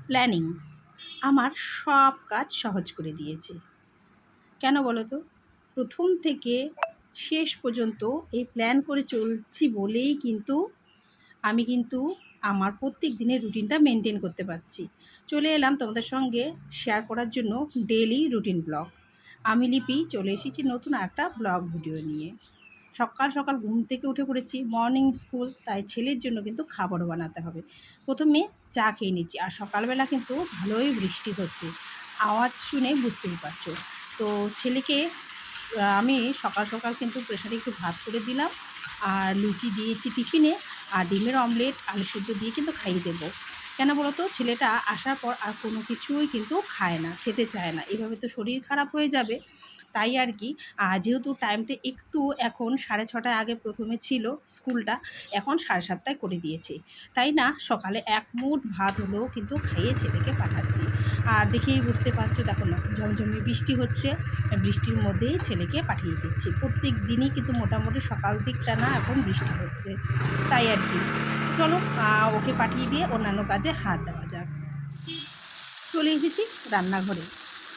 Planning আমার সব কাজ সহজ করে দিয়েছে। কেন বলো তো? প্রথম থেকে শেষ পর্যন্ত এই প্ল্যান করে চলছি বলেই কিন্তু আমি আমার প্রত্যেক দিনের রুটিনটা মেনটেন করতে পারছি। চলে এলাম তোমাদের সঙ্গে শেয়ার করার জন্য ডেইলি রুটিন ব্লগ। আমি লিপি চলে এসেছি নতুন একটা ব্লগ ভিডিও নিয়ে। সকাল সকাল ঘুম থেকে উঠে পড়েছি, মর্নিং স্কুল, তাই ছেলের জন্য কিন্তু খাবারও বানাতে হবে। প্রথমে চা খেয়ে নিচ্ছি, আর সকালবেলা কিন্তু ভালোই বৃষ্টি হচ্ছে, আওয়াজ শুনে বুঝতেই পারছো। তো ছেলেকে আমি সকাল সকাল কিন্তু প্রেশারে একটু ভাত করে দিলাম, আর লুচি দিয়েছি টিফিনে, আর ডিমের অমলেট আলু সিদ্ধ দিয়ে কিন্তু খাইয়ে দেবো। কেন বলো তো? ছেলেটা আসার পর আর কোনো কিছুই কিন্তু খায় না, খেতে চায় না, এভাবে তো শরীর খারাপ হয়ে যাবে। তাই আর কি, যেহেতু টাইমটা একটু এখন 6:30 আগে প্রথমে ছিল স্কুলটা, এখন 7:30 করে দিয়েছে। তাই না, সকালে এক মুঠ ভাত হলেও কিন্তু খাইয়ে ছেলেকে পাঠাচ্ছি। আর দেখেই বুঝতে পারছো, দেখো না, ঝমঝমে বৃষ্টি হচ্ছে, বৃষ্টির মধ্যেই ছেলেকে পাঠিয়ে দিচ্ছি। প্রত্যেক দিনই কিন্তু মোটামুটি সকাল দিকটা না এখন বৃষ্টি হচ্ছে, তাই আর কি। চলো ওকে পাঠিয়ে দিয়ে অন্যান্য কাজে হাত দেওয়া যাক। চলে এসেছি রান্নাঘরে,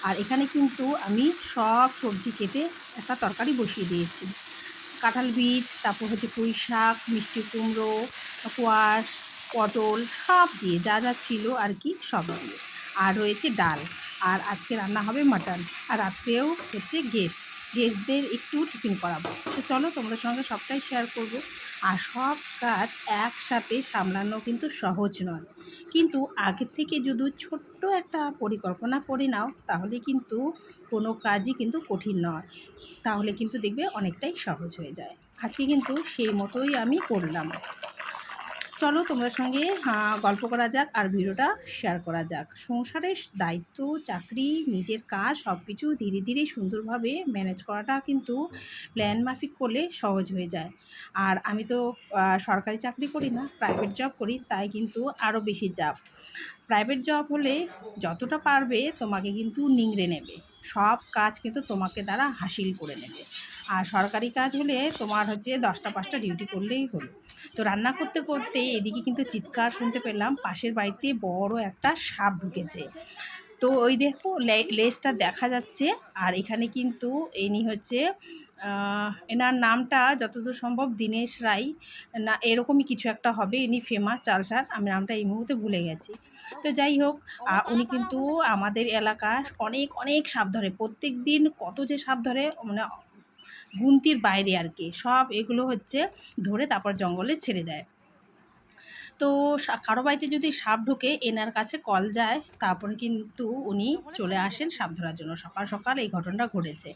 আর এখানে কিন্তু আমি সব সবজি কেটে একটা তরকারি বসিয়ে দিয়েছি। কাঁঠাল বীজ, তারপর হচ্ছে পুঁই শাক, মিষ্টি কুমড়ো, কোয়াশ, পটল, সব দিয়ে যা যা ছিল আর কি সব দিয়ে। আর রয়েছে ডাল, আর আজকে রান্না হবে মাটন, আর রাত্রেও হচ্ছে গেস্টদের একটু টিফিন করাবো। তো চলো তোমাদের সঙ্গে সবটাই শেয়ার করব। আর সব কাজ একসাথে সামলানো কিন্তু সহজ নয়, কিন্তু আগের থেকে যদি ছোট্ট একটা পরিকল্পনা করে নাও, তাহলে কিন্তু কোনো কাজই কিন্তু কঠিন নয়, তাহলে কিন্তু দেখবে অনেকটাই সহজ হয়ে যায়। আজকে কিন্তু সেই মতোই আমি করলাম। চলো তোমাদের সঙ্গে গল্প করা যাক, আর ভিডিওটা শেয়ার করা যাক। সংসারের দায়িত্ব, চাকরি, নিজের কাজ সব কিছু ধীরে ধীরে সুন্দরভাবে ম্যানেজ করাটা কিন্তু প্ল্যান মাফিক করলে সহজ হয়ে যায়। আর আমি তো সরকারি চাকরি করি না, প্রাইভেট জব করি, তাই কিন্তু আরও বেশি চাপ। প্রাইভেট জব হলে যতটা পারবে তোমাকে কিন্তু নিংড়ে নেবে, সব কাজ কিন্তু তোমাকে দ্বারা হাসিল করে নেবে। আর সরকারি কাজ হলে তোমার হচ্ছে 10টা 5টা ডিউটি করলেই হলো। তো রান্না করতে করতে এদিকে কিন্তু চিৎকার শুনতে পেলাম, পাশের বাড়িতে বড় একটা সাপ ঢুকেছে। তো ওই দেখো লেজটা দেখা যাচ্ছে। আর এখানে কিন্তু ইনি হচ্ছে এনার নামটা যতদূর সম্ভব দীনেশ রায়, না এরকমই কিছু একটা হবে, ইনি ফেমাস চালসার, আমি নামটা এই মুহূর্তে ভুলে গেছি। তো যাই হোক, উনি কিন্তু আমাদের এলাকার অনেক অনেক সাপ ধরে, প্রত্যেক দিন কত যে সাপ ধরে, মানে গুনতির বাইরে আর কি। সব এগুলো হচ্ছে ধরে তারপর জঙ্গলে ছেড়ে দেয়। তো কারো বাড়িতে যদি সাপ ঢোকে, এনার কাছে কল যায়, তারপরে কিন্তু উনি চলে আসেন সাপ ধরার জন্য। সকাল সকাল এই ঘটনাটা ঘটেছে।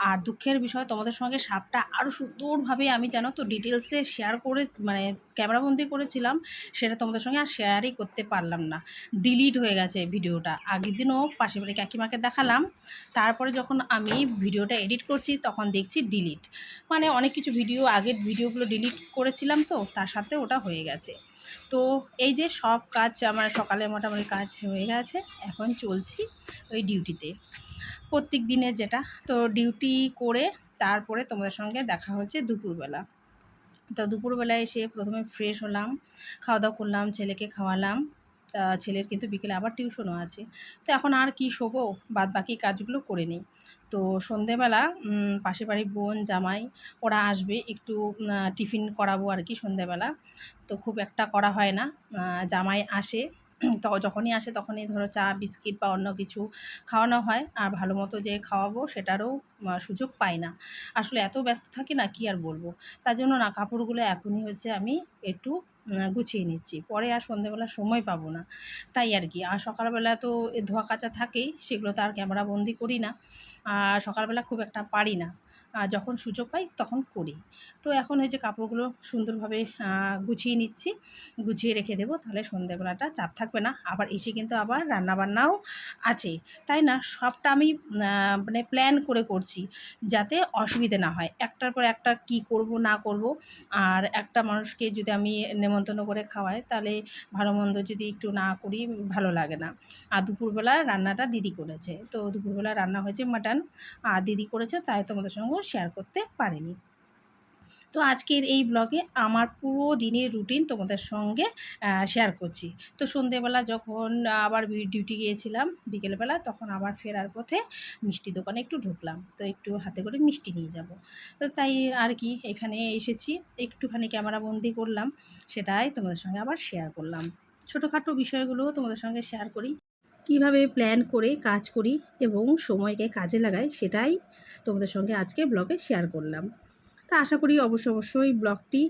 আর দুঃখের বিষয়, তোমাদের সঙ্গে সাপটা আরও সুন্দরভাবে আমি জানো তো ডিটেলসে শেয়ার করে, মানে ক্যামেরাবন্দি করেছিলাম, সেটা তোমাদের সঙ্গে আর শেয়ারই করতে পারলাম না, ডিলিট হয়ে গেছে ভিডিওটা। আগের দিনও পাশের বাড়ি কাকিমাকে দেখালাম, তারপরে যখন আমি ভিডিওটা এডিট করছি তখন দেখছি ডিলিট, মানে অনেক কিছু ভিডিও, আগের ভিডিওগুলো ডিলিট করেছিলাম, তো তার সাথে ওটা হয়ে গেছে। তো এই যে সব কাজ আমার সকালে মোটামুটি কাজ হয়ে গেছে, এখন চলছি ওই ডিউটিতে, প্রত্যেক দিনের যেটা। তো ডিউটি করে তারপরে তোমাদের সঙ্গে দেখা হচ্ছে দুপুরবেলা। তো দুপুরবেলায় এসে প্রথমে ফ্রেশ হলাম, খাওয়া দাওয়া করলাম, ছেলেকে খাওয়ালাম। তা ছেলের কিন্তু বিকেলে আবার টিউশনও আছে। তো এখন আর কি শোবো, বাদ বাকি কাজগুলো করে নিই। তো সন্ধেবেলা পাশের বাড়ির বোন জামাই ওরা আসবে, একটু টিফিন করাবো আর কি সন্ধেবেলা। তো খুব একটা করা হয় না, জামাই আসে তো যখনই আসে তখনই ধরো চা বিস্কিট বা অন্য কিছু খাওয়ানো হয়, আর ভালো মতো যে খাওয়াবো সেটারও সুযোগ পাই না। আসলে এত ব্যস্ত থাকি না, কি আর বলবো। তার জন্য না, কাপড়গুলো এখনই হচ্ছে আমি একটু গুছিয়ে নিচ্ছি, পরে আর সন্ধেবেলা সময় পাবো না, তাই আর কি। আর সকালবেলা তো ধোয়া কাচা থাকেই, সেগুলো তো আর ক্যামেরা বন্দি করি না, আর সকালবেলা খুব একটা পারি না, যখন সুযোগ পাই তখন করি। তো এখন ওই যে কাপড়গুলো সুন্দরভাবে গুছিয়ে নিচ্ছি, গুছিয়ে রেখে দেবো, তাহলে সন্ধেবেলাটা চাপ থাকবে না। আবার এসে কিন্তু আবার রান্নাবান্নাও আছে, তাই না, সবটা আমি মানে প্ল্যান করে করছি, যাতে অসুবিধে না হয়, একটার পর একটা কি করব না করব। আর একটা মানুষকে যদি আমি নেমন্তন্ন করে খাওয়াই, তাহলে ভালো মন্দ যদি একটু না করি ভালো লাগে না। আর দুপুরবেলা রান্নাটা দিদি করেছে, তো দুপুরবেলা রান্না হয়েছে মাটন, আর দিদি করেছে, তাই তোমাদের সঙ্গেও শেয়ার করতে পারিনি। তো আজকের এই ব্লগে আমার পুরো দিনের রুটিন তোমাদের সঙ্গে শেয়ার করছি। তো সন্ধেবেলা যখন আবার ডিউটি গিয়েছিলাম বিকেলবেলা, তখন আবার ফেরার পথে মিষ্টি দোকানে একটু ঢুকলাম, তো একটু হাতে করে মিষ্টি নিয়ে যাব। তো তাই আর কি এখানে এসেছি, একটুখানি ক্যামেরাবন্দি করলাম, সেটাই তোমাদের সঙ্গে আবার শেয়ার করলাম। ছোটোখাটো বিষয়গুলো তোমাদের সঙ্গে শেয়ার করি, কিভাবে প্ল্যান করে কাজ করি এবং সময়কে কাজে লাগাই, সেটাই তোমাদের সঙ্গে আজকে ব্লগে শেয়ার করলাম। তা আশা করি অবশ্যই ব্লগটি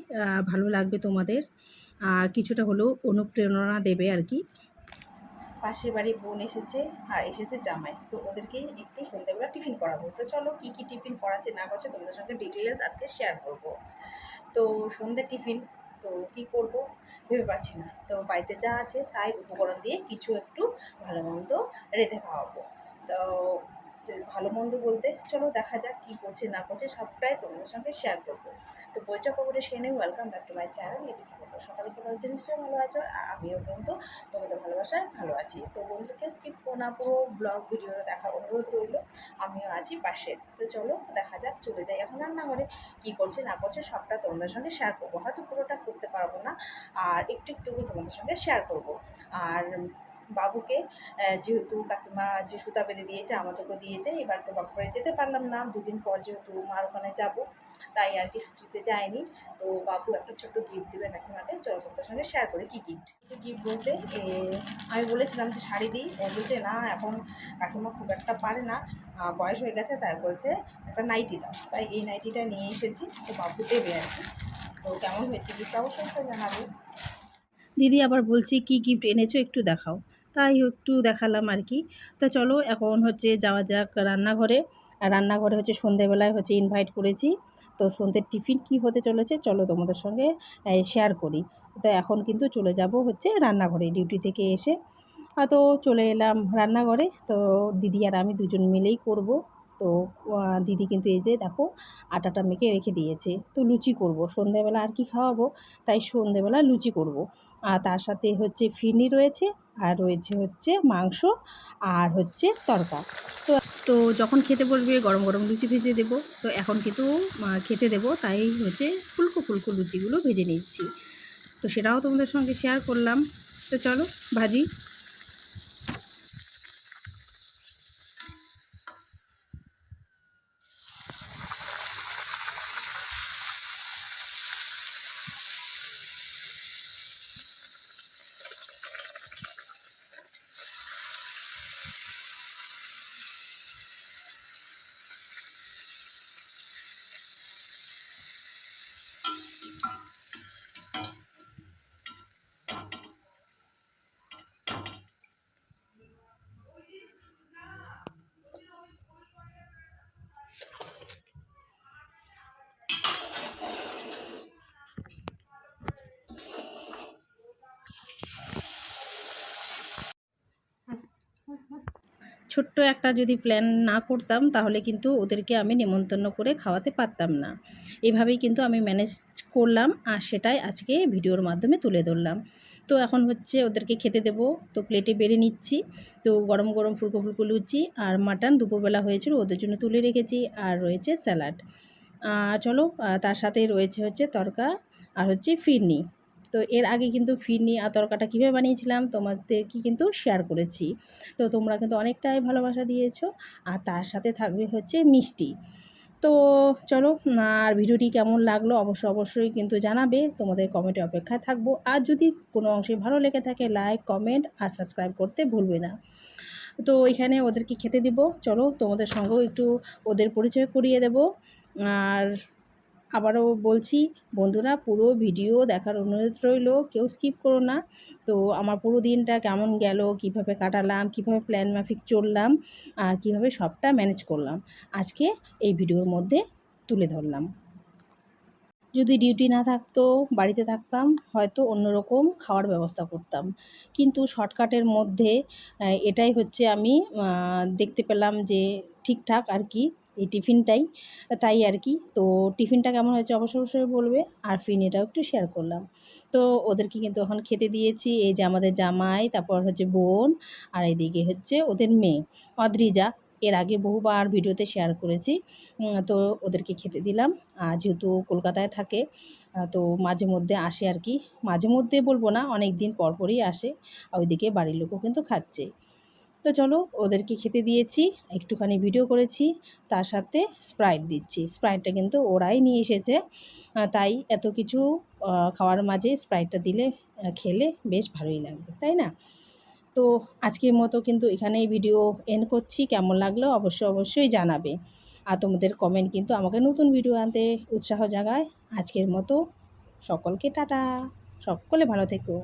ভালো লাগবে তোমাদের, আর কিছুটা হলেও অনুপ্রেরণা দেবে আর কি। পাশের বাড়ি বোন এসেছে আর এসেছে জামাই, তো ওদেরকে একটু সন্ধ্যেবেলা টিফিন করাবো। তো চলো কী কী টিফিন করাচ্ছে না করছে তোমাদের সঙ্গে ডিটেলস আজকে শেয়ার করব। তো সন্ধ্যের টিফিন তো কী করব ভেবে পাচ্ছি না, তো বাড়িতে যা আছে তাই উপকরণ দিয়ে কিছু একটু ভালো মন্দ রেঁধে খাওয়াবো। তো ভালো মন্দ বলতে চলো দেখা যাক কী করছে না করছে, সবটাই তোমাদের সঙ্গে শেয়ার করবো। তো পরিচয় খবরে সেনে welcome back to my channel লিপিসি খবর। সকালে কেমন হচ্ছে নিশ্চয়ই ভালো আছো, আর আমিও কিন্তু তোমাদের ভালোবাসায় ভালো আছি। তো বন্ধুকে স্কিপ করো না, পুরো ব্লগ ভিডিওটা দেখার অনুরোধ রইল, আমিও আছি পাশে। তো চলো দেখা যাক, চলে যাই এখন রান্নাঘরে, কী করছে না করছে সবটা তোমাদের সঙ্গে শেয়ার করবো। হয়তো পুরোটা করতে পারবো না, আর একটু একটু তোমাদের সঙ্গে শেয়ার করবো। আর বাবুকে যেহেতু কাকিমা যে সুতা বেঁধে দিয়েছে আমাদেরকেও দিয়েছে, এবার তো বাপরে যেতে পারলাম না, দুদিন পর যেহেতু মার ওখানে যাবো, তাই আর কি ছুটিতে যায়নি। তো বাবু একটা ছোট্ট গিফট দেবে কাকিমাকে, চলো তোমাদের সঙ্গে শেয়ার করি কী গিফট। গিফট বলতে আমি বলেছিলাম যে শাড়ি দিই, ও বলছে না এখন কাকিমা খুব একটা পারে না, বয়স হয়ে গেছে, তাই বলছে একটা নাইটি দাও। তাই এই নাইটিটা নিয়ে এসেছি, তো বাবু দেবে আর কি। তো কেমন হয়েছে গিফট অবশ্যই জানাবে। দিদি আবার বলছি কি গিফট এনেছো একটু দেখাও, তাই একটু দেখালাম আর কি। তা চলো এখন হচ্ছে যাওয়া যাক রান্নাঘরে। আর রান্নাঘরে হচ্ছে সন্ধেবেলায় হচ্ছে ইনভাইট করেছি, তো সন্ধ্যের টিফিন কি হতে চলেছে চলো তোমাদের সঙ্গে শেয়ার করি। তো এখন কিন্তু চলে যাব হচ্ছে রান্নাঘরে ডিউটি থেকে এসে। তো চলে এলাম রান্নাঘরে, তো দিদি আর আমি দুজন মিলেই করব। তো দিদি কিন্তু এই যে দেখো আটাটা মেখে রেখে দিয়েছে, তো লুচি করব সন্ধেবেলা, আর কি খাওয়াবো, তাই সন্ধেবেলা লুচি করব। আর তার সাথে হচ্ছে ফিরনি রয়েছে, আর রয়েছে হচ্ছে মাংস, আর হচ্ছে তড়কা। তো তো যখন খেতে বসবে গরম গরম লুচি ভেজে দেবো। তো এখন কিন্তু খেতে দেবো, তাই হচ্ছে ফুলকো ফুলকো লুচিগুলো ভেজে নিচ্ছি, তো সেটাও তোমাদের সঙ্গে শেয়ার করলাম। তো চলো ভাজি। ছোট্ট একটা যদি প্ল্যান না করতাম তাহলে কিন্তু ওদেরকে আমি নেমন্তন্ন করে খাওয়াতে পারতাম না। এভাবেই কিন্তু আমি ম্যানেজ করলাম, আর সেটাই আজকে ভিডিওর মাধ্যমে তুলে ধরলাম। তো এখন হচ্ছে ওদেরকে খেতে দেবো, তো প্লেটে বেড়ে নিচ্ছি। তো গরম গরম ফুলকো ফুলকো লুচি আর মাটন দুপুরবেলা হয়েছিল, ওদের জন্য তুলে রেখেছি, আর রয়েছে স্যালাড। চলো তার সাথে রয়েছে হচ্ছে তড়কা আর হচ্ছে ফিরনি। তো এর আগে কিন্তু ফিরনি আর তড়কাটা কীভাবে বানিয়েছিলাম তোমাদেরকে কিন্তু শেয়ার করেছি, তো তোমরা কিন্তু অনেকটাই ভালোবাসা দিয়েছো। আর তার সাথে থাকবে হচ্ছে মিষ্টি। তো চলো, আর ভিডিওটি কেমন লাগলো অবশ্যই কিন্তু জানাবে, তোমাদের কমেন্টে অপেক্ষায় থাকবো। আর যদি কোনো অংশে ভালো লেগে থাকে লাইক কমেন্ট আর সাবস্ক্রাইব করতে ভুলবে না। তো এখানে ওদেরকে খেতে দিব, চলো তোমাদের সঙ্গেও একটু ওদের পরিচয় করিয়ে দেব। আর আবারও বলছি বন্ধুরা, পুরো ভিডিও দেখার অনুরোধ রইল, কেউ স্কিপ করো না। তো আমার পুরো দিনটা কেমন গেল, কিভাবে কাটালাম, কিভাবে প্ল্যান মাফিক চললাম, আর কিভাবে সবটা ম্যানেজ করলাম, আজকে এই ভিডিওর মধ্যে তুলে ধরলাম। যদি ডিউটি না থাকতো, বাড়িতে থাকতাম, হয়তো অন্যরকম খাওয়ার ব্যবস্থা করতাম, কিন্তু শর্টকাটের মধ্যে এটাই হচ্ছে আমি দেখতে পেলাম যে ঠিকঠাক আর কি, এই টিফিনটাই, তাই আর কি। তো টিফিনটা কেমন হয়েছে অবশ্যই বলবে, আর ফিরনিটাও একটু শেয়ার করলাম। তো ওদেরকে কিন্তু এখন খেতে দিয়েছি, এই যে আমাদের জামাই, তারপর হচ্ছে বোন, আর এইদিকে হচ্ছে ওদের মেয়ে অদ্রিজা। এর আগে বহুবার ভিডিওতে শেয়ার করেছি। তো ওদেরকে খেতে দিলাম। যেহেতু কলকাতায় থাকে তো মাঝে মধ্যে আসে আর কি, মাঝে মধ্যে বলবো না, অনেক দিন পর পরই আসে। ওইদিকে বাড়ির লোকও কিন্তু খাচ্ছে। তো চলো ওদেরকে খেতে দিয়েছি, একটুখানি ভিডিও করেছি, তার সাথে স্প্রাইট দিচ্ছি। স্প্রাইটটা কিন্তু ওরাই নিয়ে এসেছে, তাই এত কিছু খাওয়ার মাঝে স্প্রাইটটা দিলে খেলে বেশ ভালোই লাগবে, তাই না? তো আজকের মতো কিন্তু এখানেই ভিডিও এন্ড করছি। কেমন লাগলো অবশ্যই জানাবে। আর তোমাদের কমেন্ট কিন্তু আমাকে নতুন ভিডিও আনতে উৎসাহ জাগায়। আজকের মতো সকলকে টাটা, সকলে ভালো থেকো।